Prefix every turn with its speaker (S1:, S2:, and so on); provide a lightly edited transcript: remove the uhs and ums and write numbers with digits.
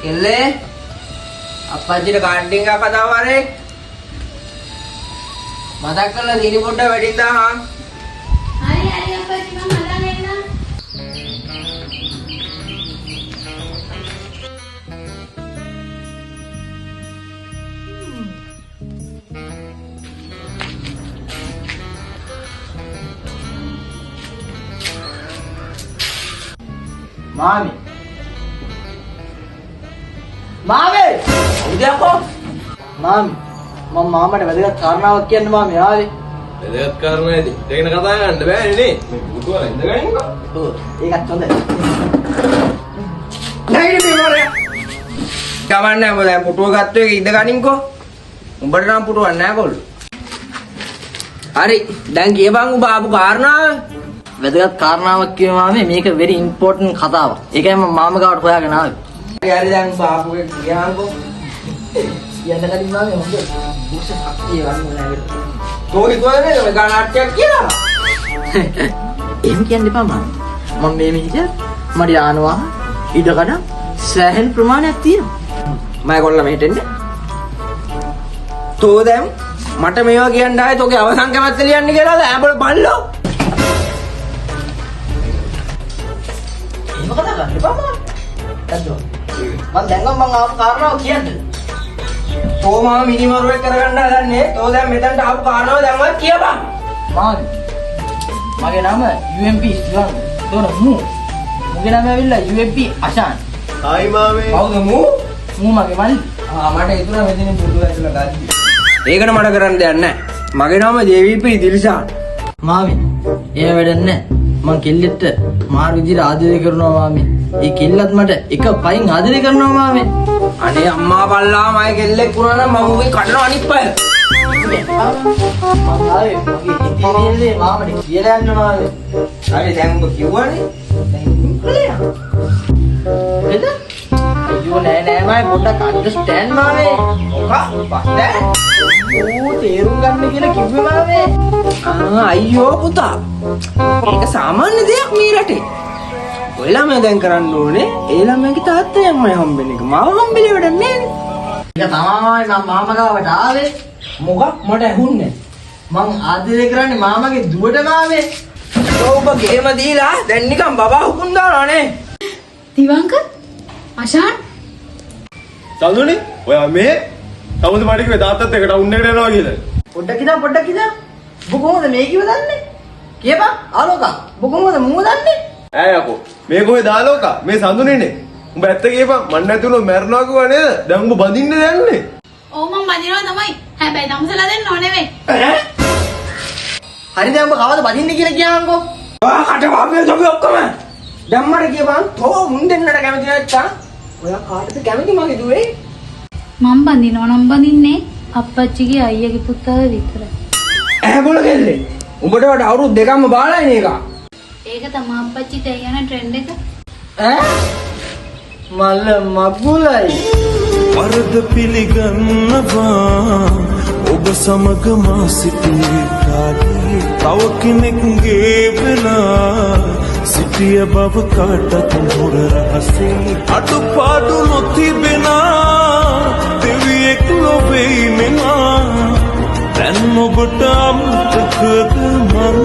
S1: කෙල්ලේ අප්පච්චිට කාන්ටින් එකක් හදාවරේ. මතක් කරලා දීනි පොඩ්ඩක් වැඩින් දාහන්.
S2: හරි අප්පච්චි මම හදාගෙන එන්නම්.
S1: මාමි උදේ කො මාමි මම මාමට වැදගත් කාරණාවක් කියන්න මාමි ආවේ.
S3: වැදගත් කාරණාවේදී දෙගෙන කතා කරන්න බෑනේ නේ. පුතුලා ඉඳගන්නකෝ.
S1: ඔව් ඒකත් හොඳයි. නැගිට පිටවරේ. කවන්නේ මොකද පුටුව ගත්ත එක ඉඳ ගනින්කෝ. උඹට නම් පුටුවක් නැහැ කොල්ලෝ. හරි දැන් කියපන් උඹ ආපු කාරණාව.
S4: වැදගත් කාරණාවක් කියනවා මාමේ මේක very important කතාවක්. ඒකයි මම මාමා ගාවට හොයාගෙන ආවේ.
S1: හරි දැන් උඹ ආපු එක කියහන්කෝ.
S4: කියන්න කලින් මාමේ හොඳ දුක්ෂ ශක්තිය වන්න නැහැ.
S1: තෝරි තෝරේ මේ ගානාට්‍යයක් කියලා.
S4: එහෙම කියන්න එපා මාමේ. මම මේ මෙහෙට මට යානවා ඉඩකඩ සෑහෙන ප්‍රමාණයක් තියෙනවා.
S1: මම කොල්ල මෙහෙට එන්නේ. තෝ දැන් මට මේවා කියන්න ආයේ තෝගේ අවසන් කැමැත්ත ලියන්න කියලා ඈබල බල්ලෝ.
S4: එහෙම කතා කරන්න එපා මාමේ. දැන් මම දැන් මම ආපු කාරණාව කියන්නද?
S1: තෝ මාව මිනිමරුවෙක් කරගන්න හදන්නේ. තෝ දැන් මෙතනට ආපු කාරණාව දැන්වත් කියපන්.
S4: මාමේ මගේ නම UMP ස්ටිවන්. තෝර මුගේ නම ඇවිල්ලා UMP අෂාන්.
S3: ආයි මාමේ.
S1: කවුද මූ?
S4: මගේ මල්ලි.
S1: මට හිතුණා මෙතනින් පුටුව ඇතුළ ගද්දි. ඒකට මට කරන්න දෙයක් නැහැ. මගේ නම JVP දිල්ෂාන්.
S4: මාමේ ඒ වැඩක් නැහැ. මං කෙල්ලෙක්ට මාර විදිහට ආදරය කරනවා මාමේ. ඒ කෙල්ලත් මට එක පයින් ආදරය කරනවා මාමේ.
S1: අනේ අම්මා බල්ලා මගේ කෙල්ලෙක් වුණා නම් මම උගේ කඩනවා අනිත් පය.
S4: මං ආවේ මගේ හිතේ මාමට කියලා යන්න මාමේ.
S1: හරි දැන් උඹ කිව්වනේ. දැන් ඉන්නේ.
S4: එද? අයියෝ නෑ මම පොඩ්ඩක් අන්ඩර්ස්ටෑන්ඩ් මාමේ.
S1: බස්ද?
S4: ඕ තේරුම් ගන්න කියලා කිව්වේ මාමේ.
S1: අයියෝ පුතා. ඒක සාමාන්‍ය දෙයක් මේ රටේ. ඔය ළමයා දැන් කරන්න ඕනේ ඒ ළමයාගේ තාත්තයි අම්මයි හම්බෙන එක. මාව හම්බෙලේ වැඩක් නෑනේ.
S4: ඒක තමයි මම මාමා ගාවට ආවේ.
S1: මොකක් මට ඇහුන්නේ?
S4: මං ආදරය කරන්නේ මාමගේ දුවට මාමේ.
S1: ඔබ ගේම දීලා දැන් නිකන් බබා හුකුම් දානවා නේ.
S2: දිවංක අෂාන්
S3: සඳුනි ඔයා මේ කවුද මට කිව්වේ තාත්තත් එක්ක ටවුන් එකට යනවා කියලා.
S4: පොඩ්ඩක් ඉඳන්. ඔබ කොහොමද මේ කිව්ව දන්නේ? කියපන් ආලෝකා. ඔබ කොහොමද මූව දන්නේ?
S3: ඈ යකෝ මේ කොහෙද දාලෝකා මේ සඳුනිනේ. උඹ ඇත්ත කියපන් මන් නැතුණු මැරනවා කිව්වා නේද? දැන් උඹ බඳින්න යන්නේ.
S2: ඔව් මම බඳිනවා තමයි. හැබැයි දම්සලා දෙන්න ඕ නෙවෙයි.
S4: හරි දැන් ඔබ කවද බදින්න කියලා කියහන්කෝ.
S1: කට වහපේ තොපි ඔක්කොම. දැන් මට කියපන් තෝ මුන් දෙන්නට කැමති නැත්තම් ඔයා කාටද කැමති මගේ දුවේ?
S2: මම බඳිනවා නම් බඳින්නේ අප්පච්චිගේ අයියාගේ පුතාව විතරයි.
S1: ඇහැබොල කෙල්ලේ. උඹට වඩා අවුරුදු දෙකක්ම බාලයිනේ එක.
S2: ඒක තමයි අප්පච්චිට යන ට්‍රෙන්ඩ් එක.
S4: මල්ල මගුලයි.
S5: වරද පිළිගන්නවා ඔබ සමග මා සිටියේ කාගේ තව කෙනෙක්ගේ වෙලා සිටිය බව කාටත් හොර රහසේ අඩුපාඩු නොතිබෙනා දෙවියෙක් නොවෙයි මෙනා දැන් ඔබට අමතකද මං